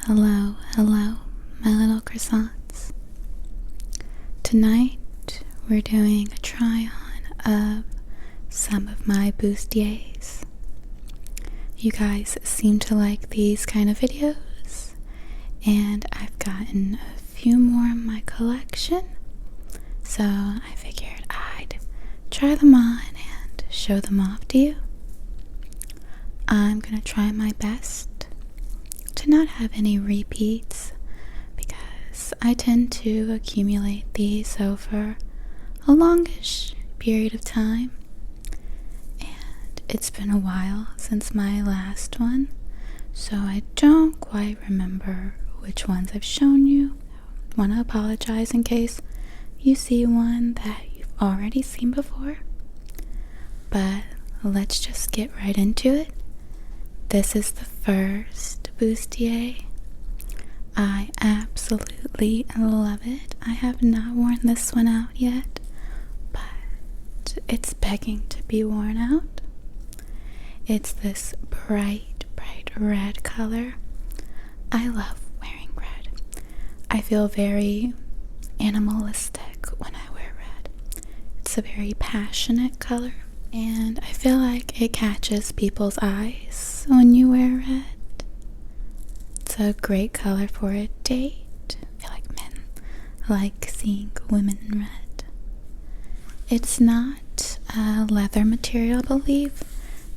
Hello, hello, my little croissants. Tonight, we're doing a try-on of some of my bustiers. You guys seem to like these kind of videos, and I've gotten a few more in my collection, so I figured I'd try them on and show them off to you. I'm gonna try my best to not have any repeats because I tend to accumulate these over a longish period of time, and it's been a while since my last one, so I don't quite remember which ones I've shown you. I want to apologize in case you see one that you've already seen before, but let's just get right into it. This is the first bustier. I absolutely love it. I have not worn this one out yet, but it's begging to be worn out. It's this bright, bright red color. I love wearing red. I feel very animalistic when I wear red. It's a very passionate color, and I feel like it catches people's eyes when you wear red. It's a great color for a date. I feel like men like seeing women in red. It's not a leather material, I believe.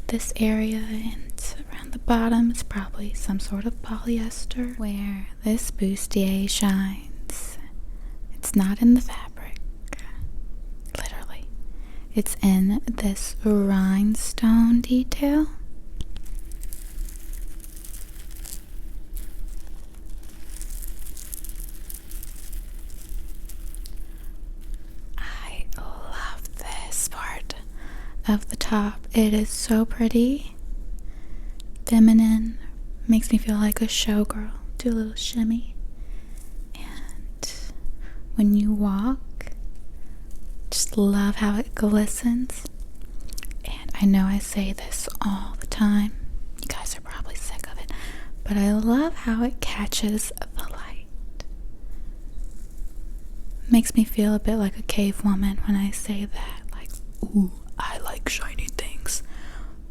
This area and around the bottom is probably some sort of polyester. Where this bustier shines, it's not in the fabric. Literally. It's in this rhinestone detail. I love this part of the top. It is so pretty, feminine, makes me feel like a showgirl. Do a little shimmy, and when you walk, just love how it glistens. And I know I say this all the time, you guys are probably sick of it, but I love how it catches the light. Makes me feel a bit like a cave woman when I say that, like, ooh, I like shiny things,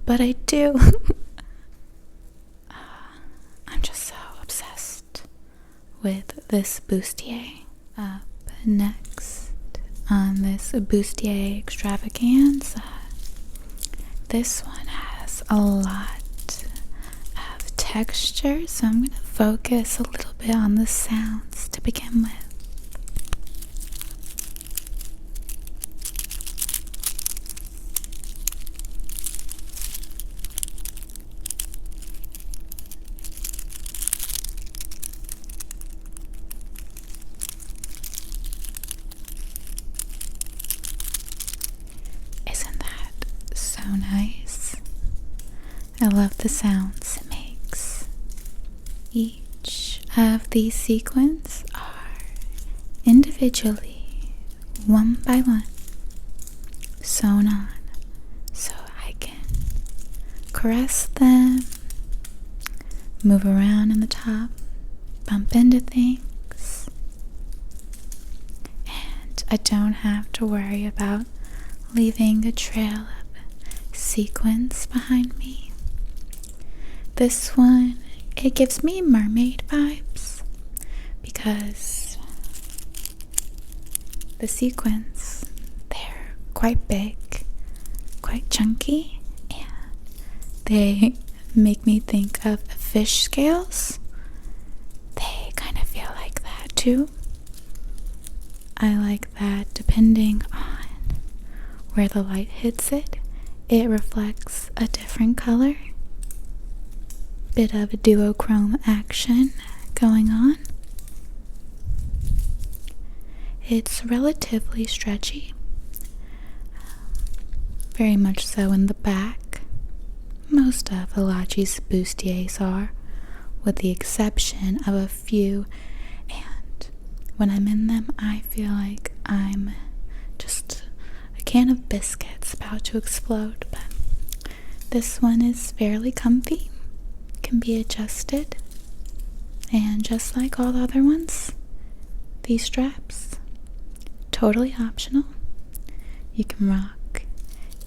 but I do. I'm just so obsessed with this bustier. Up next on this bustier extravaganza, this one has a lot of texture, so I'm going to focus a little bit on the sounds to begin with. So nice. I love the sounds it makes. Each of these sequins are individually, one by one, sewn on, so I can caress them, move around in the top, bump into things, and I don't have to worry about leaving a trail of sequins behind me. This one, it gives me mermaid vibes because the sequins, they're quite big, quite chunky, and they make me think of fish scales. They kind of feel like that too. I like that depending on where the light hits it, it reflects a different color. Bit of a duochrome action going on. It's relatively stretchy, very much so in the back. Most of Alachi's bustiers are, with the exception of a few, and when I'm in them, I feel like I'm just a can of biscuits about to explode. But this one is fairly comfy, can be adjusted, And just like all the other ones, these straps, totally optional. You can rock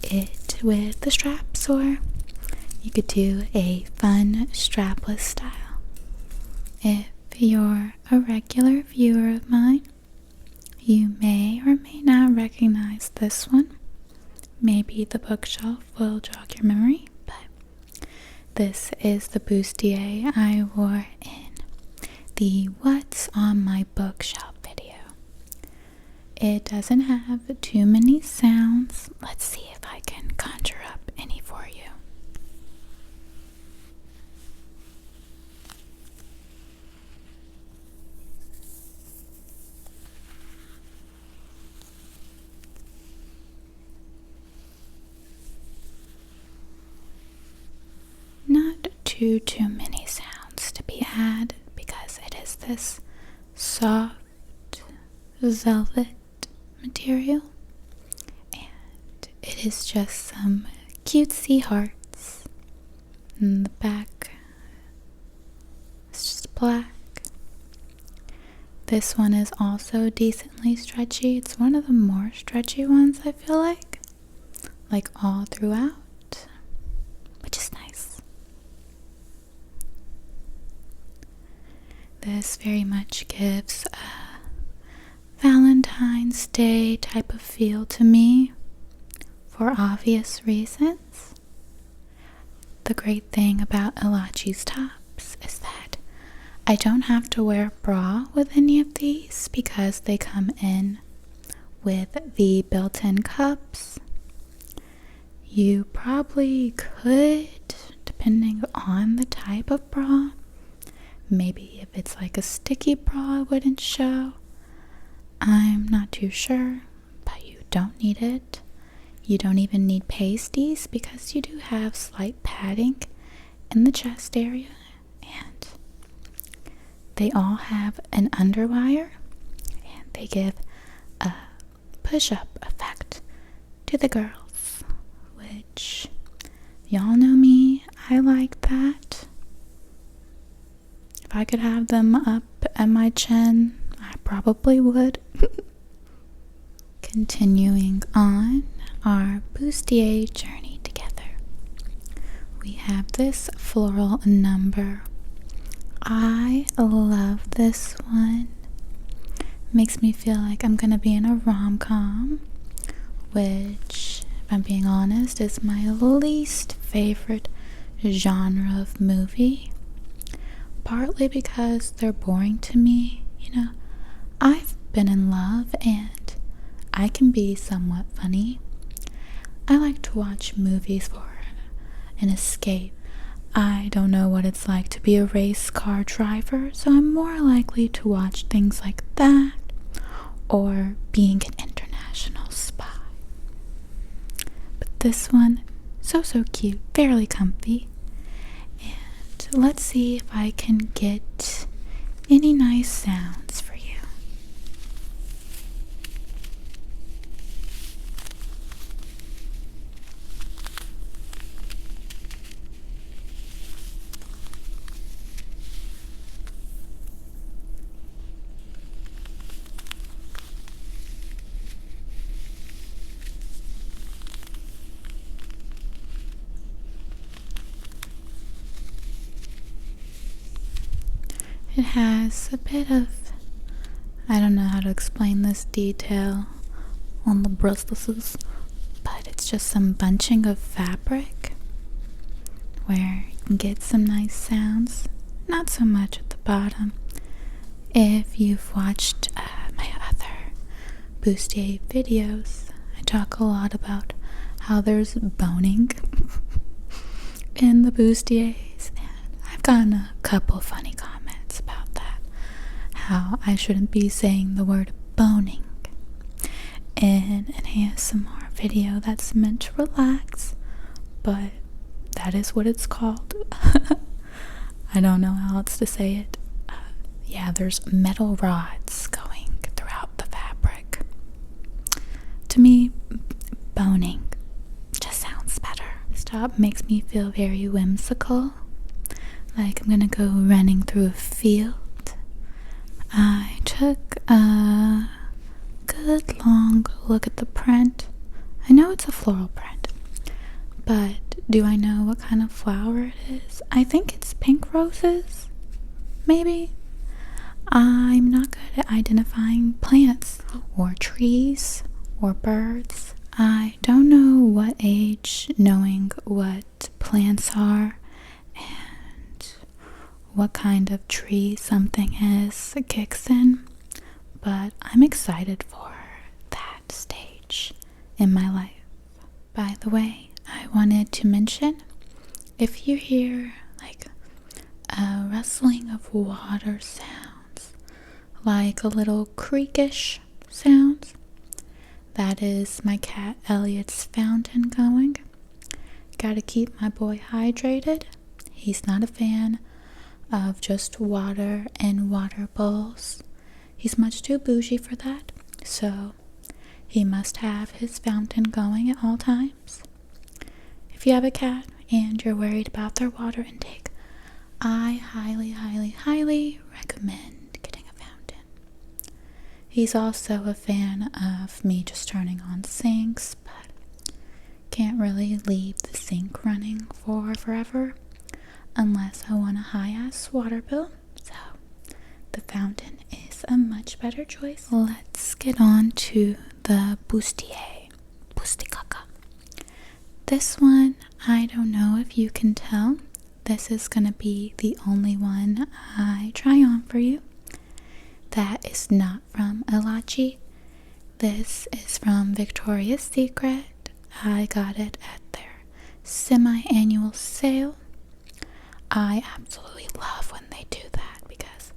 it with the straps, or you could do a fun strapless style. If you're a regular viewer of mine, you may or may not recognize this one. Maybe the bookshelf will jog your memory, but this is the bustier I wore in the What's on My Bookshelf video. It doesn't have too many sounds. Let's see if I can conjure up any for you. Not too many sounds to be had, because it is this soft velvet material, and it is just some cutesy hearts. And the back is just black. This one is also decently stretchy. It's one of the more stretchy ones, I feel like all throughout, which is nice. This very much gives a Valentine's Day type of feel to me, for obvious reasons. The great thing about amalzd tops is that I don't have to wear a bra with any of these, because they come in with the built-in cups. You probably could, depending on the type of bra. Maybe if it's like a sticky bra, it wouldn't show. I'm not too sure, but you don't need it. You don't even need pasties, because you do have slight padding in the chest area, and they all have an underwire, and they give a push-up effect to the girls, which, y'all know me, I like that. If I could have them up at my chin, I probably would. Continuing on our bustier journey together, we have this floral number. I love this one. Makes me feel like I'm gonna be in a rom-com, which, if I'm being honest, is my least favorite genre of movie. Partly because they're boring to me. I've been in love, and I can be somewhat funny. I like to watch movies for an escape. I don't know what it's like to be a race car driver, so I'm more likely to watch things like that, or being an international spy. But this one, so cute, fairly comfy. And let's see if I can get any nice sounds for you. It has a bit of, I don't know how to explain this detail on the breasts, but it's just some bunching of fabric where you can get some nice sounds. Not so much at the bottom. If you've watched my other bustier videos, I talk a lot about how there's boning in the bustiers, and I've gotten a couple funny comments about that, how I shouldn't be saying the word boning in an ASMR video that's meant to relax, but that is what it's called. I don't know how else to say it. Yeah, there's metal rods going throughout the fabric. To me, boning just sounds better. This top makes me feel very whimsical, like I'm gonna go running through a field. I took a good long look at the print. I know it's a floral print, but do I know what kind of flower it is? I think it's pink roses, maybe. I'm not good at identifying plants or trees or birds. I don't know what age knowing what plants are and what kind of tree something is kicks in, but I'm excited for that stage in my life. By the way, I wanted to mention, if you hear like a rustling of water sounds, like a little creakish sounds, that is my cat Elliot's fountain going. Gotta keep my boy hydrated. He's not a fan of just water and water bowls. He's much too bougie for that, so he must have his fountain going at all times. If you have a cat and you're worried about their water intake, I highly, highly, highly recommend getting a fountain. He's also a fan of me just turning on sinks, but can't really leave the sink running for forever unless I want a high-ass water bill, so the fountain is a much better choice. Let's get on to the Bustier. Busticaka. This one, I don't know if you can tell. This is going to be the only one I try on for you. That is not from amalzd. This is from Victoria's Secret. I got it at their semi-annual sale. I absolutely love when they do that because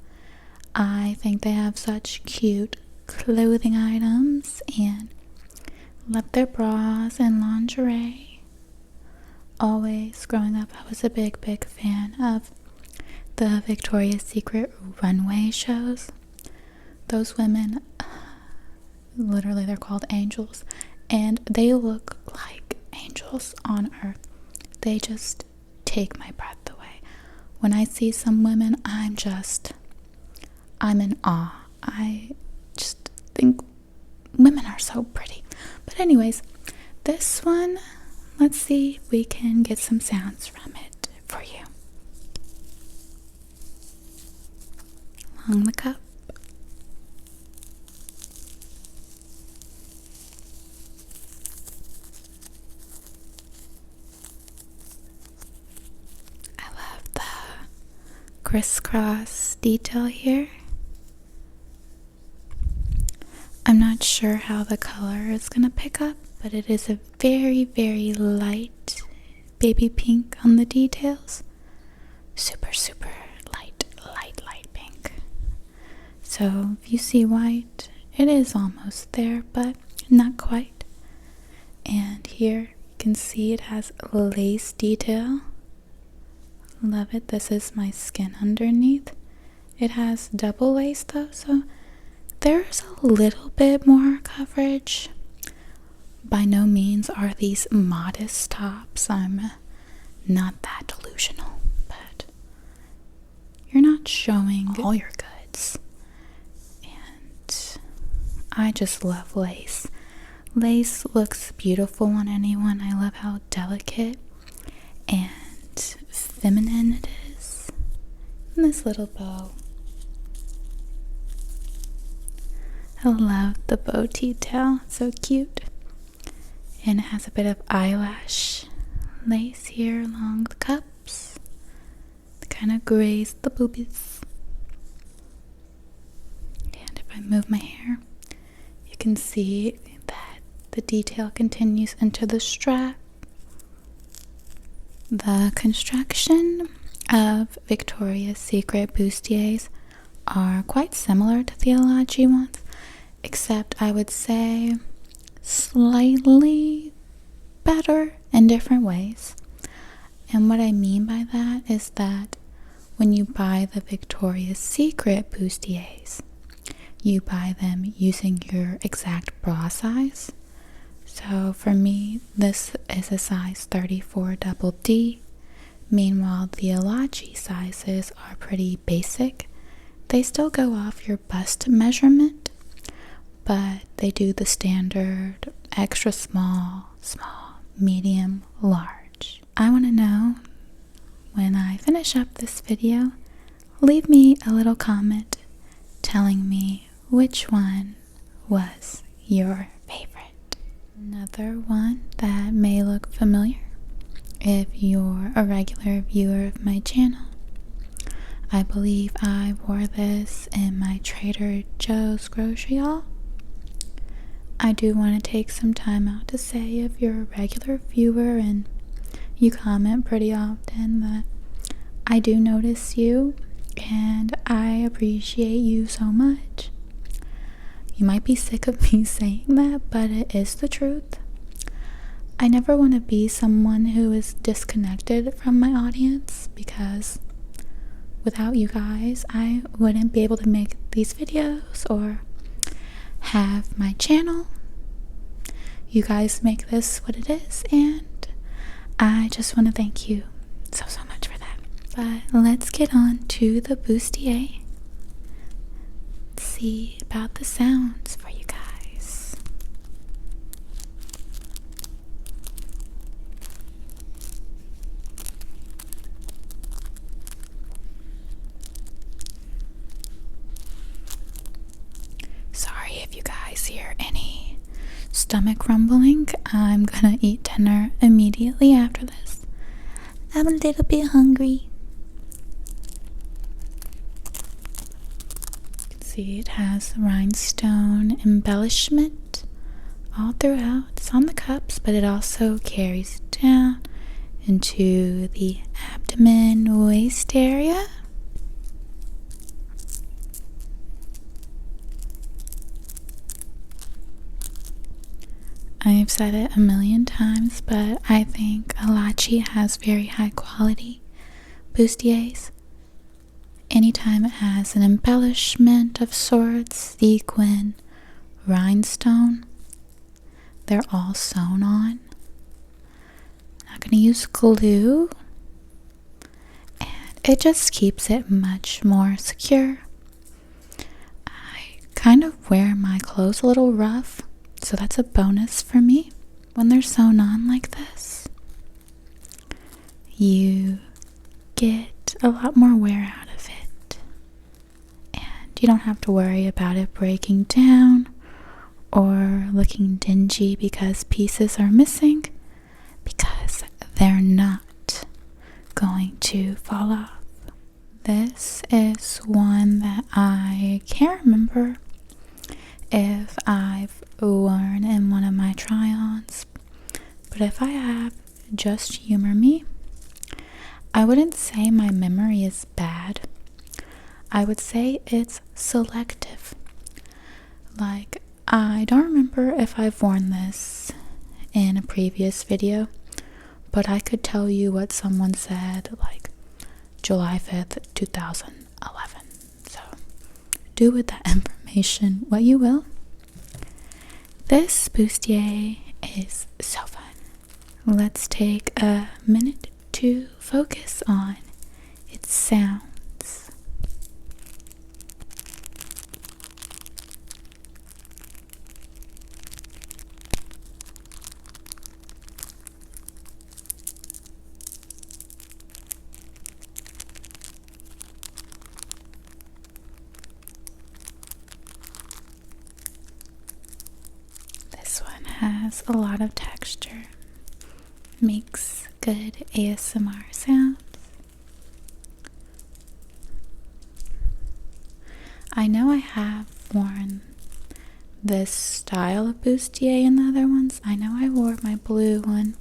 I think they have such cute clothing items and love their bras and lingerie. Always growing up, I was a big fan of the Victoria's Secret runway shows. Those women, literally they're called angels, and they look like angels on earth. They just take my breath away. When I see some women, I'm in awe. I just think women are so pretty. But anyways, this one, let's see if we can get some sounds from it for you. Along the cup. I love the crisscross detail here. I'm not sure how the color is going to pick up, but it is a very, very light baby pink on the details. Super, super light pink. So if you see white, it is almost there, but not quite. And here you can see it has lace detail. Love it. This is my skin underneath. It has double lace though, so there's a little bit more coverage. By no means are these modest tops. I'm not that delusional, but you're not showing all your goods. And I just love lace. Lace looks beautiful on anyone. I love how delicate and feminine it is. And this little bow. I love the bow detail. It's so cute. And it has a bit of eyelash lace here along the cups. It kind of graze the boobies. And if I move my hair, you can see that the detail continues into the strap. The construction of Victoria's Secret bustiers are quite similar to the amalzd ones, except I would say slightly better in different ways. And what I mean by that is that when you buy the Victoria's Secret bustiers, you buy them using your exact bra size. So for me, this is a size 34 double D Meanwhile, the amalzd sizes are pretty basic. They still go off your bust measurement, but they do the standard extra small, small, medium, large. I want to know, when I finish up this video, leave me a little comment telling me which one was your favorite. Another one that may look familiar if you're a regular viewer of my channel. I believe I wore this in my Trader Joe's grocery haul. I do want to take some time out to say, if you're a regular viewer and you comment pretty often, that I do notice you and I appreciate you so much. You might be sick of me saying that, but it is the truth. I never want to be someone who is disconnected from my audience, because without you guys, I wouldn't be able to make these videos or have my channel. You guys make this what it is, and I just want to thank you so much for that. But let's get on to the bustier. See about the sounds for you guys. Sorry if you guys hear any stomach rumbling. I'm gonna eat dinner immediately after this. I'm a little bit hungry. You can see it has rhinestone embellishment all throughout. It's on the cups, but it also carries down into the abdomen waist area. I've said it a million times, but I think amalzd has very high quality bustiers. Anytime it has an embellishment of sorts, sequin, rhinestone, they're all sewn on. I'm not going to use glue, and it just keeps it much more secure. I kind of wear my clothes a little rough, so that's a bonus for me when they're sewn on like this. You get a lot more wear out of it, and you don't have to worry about it breaking down or looking dingy because pieces are missing, because they're not going to fall off. This is one that I can't remember if I've worn in one of my try-ons, but if I have, just humor me. I wouldn't say my memory is bad. I would say it's selective. Like, I don't remember if I've worn this in a previous video, but I could tell you what someone said, like July 5th, 2011. So do with that information what you will. This bustier is so fun. Let's take a minute to focus on its sounds. This one has a lot of texture, makes good ASMR sounds. I know I have worn this style of bustier in the other ones. I know I wore my blue one,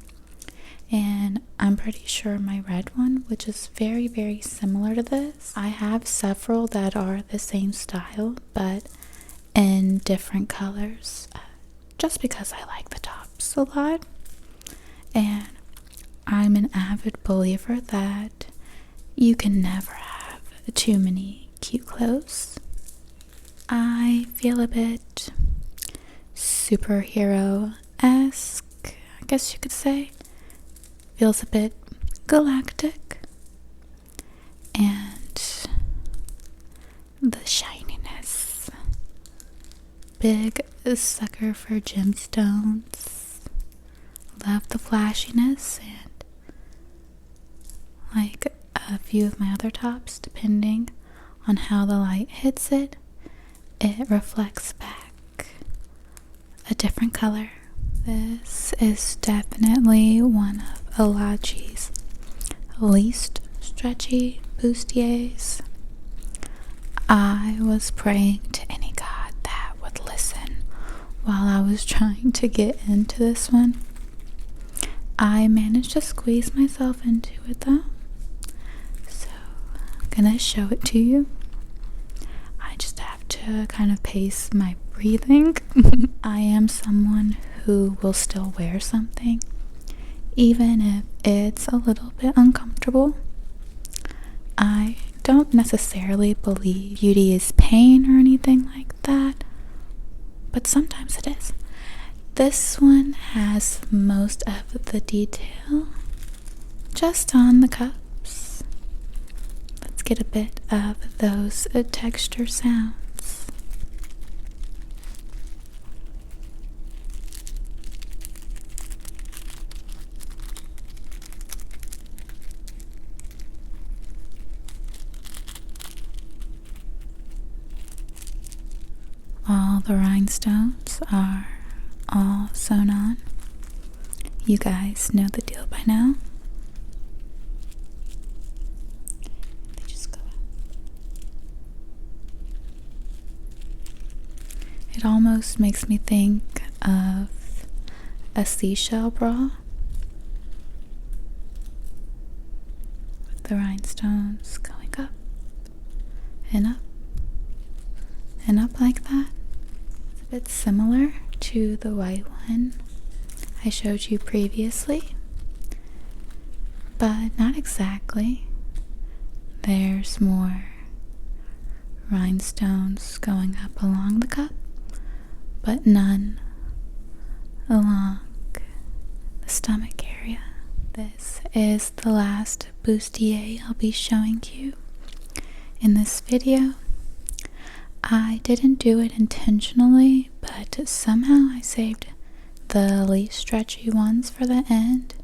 and I'm pretty sure my red one, which is very similar to this. I have several that are the same style, but in different colors, just because I like the tops a lot. And I'm an avid believer that you can never have too many cute clothes. I feel a bit superhero-esque, I guess you could say. Feels a bit galactic. the shininess. Big sucker for gemstones. Love the flashiness, and like a few of my other tops, depending on how the light hits it, it reflects back a different color. This is definitely one of amalzd's least stretchy bustiers. I was praying to any god that would listen while I was trying to get into this one. I managed to squeeze myself into it though, so I'm gonna show it to you. I just have to kind of pace my breathing. I am someone who will still wear something even if it's a little bit uncomfortable. I don't necessarily believe beauty is pain or anything like that, but sometimes it is. This one has most of the detail just on the cups. Let's get a bit of those texture sounds. All the rhinestones are all sewn on. You guys know the deal by now. They just go up. It almost makes me think of a seashell bra with the rhinestones going up and up and up like that. It's a bit similar to the white one I showed you previously, but not exactly. There's more rhinestones going up along the cup, but none along the stomach area. This is the last bustier I'll be showing you in this video. I didn't do it intentionally, but somehow I saved the least stretchy ones for the end.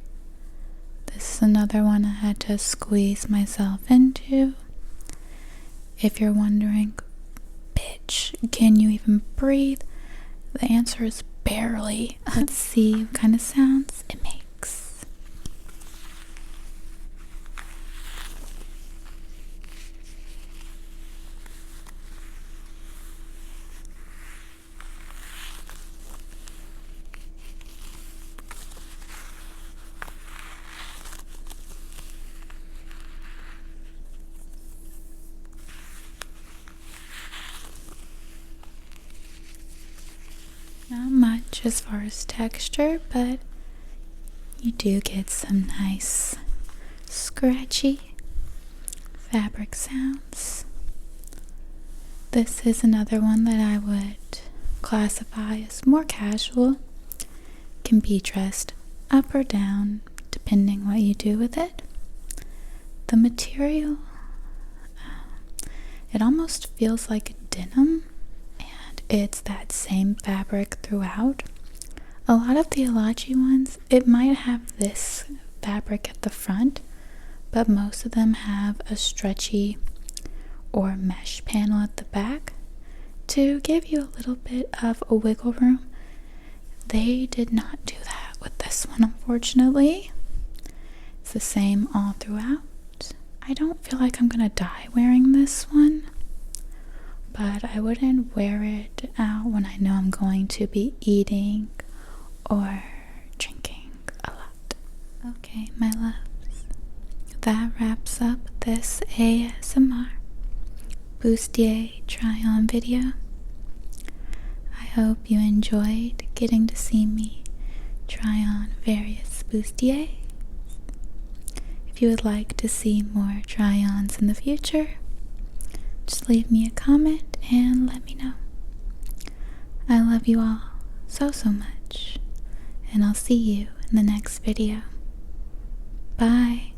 This is another one I had to squeeze myself into. If you're wondering, bitch, can you even breathe? The answer is barely. Let's see what kind of sounds it makes. Not much as far as texture, but you do get some nice scratchy fabric sounds. This is another one that I would classify as more casual. Can be dressed up or down depending what you do with it. The material, it almost feels like denim. It's that same fabric throughout. A lot of the amalzd ones, it might have this fabric at the front, but most of them have a stretchy or mesh panel at the back to give you a little bit of a wiggle room. They did not do that with this one, unfortunately. It's the same all throughout. I don't feel like I'm gonna die wearing this one, but I wouldn't wear it out when I know I'm going to be eating or drinking a lot. Okay, my loves, that wraps up this ASMR bustier try-on video. I hope you enjoyed getting to see me try on various bustiers. If you would like to see more try-ons in the future, just leave me a comment and let me know. I love you all so much, and I'll see you in the next video. Bye.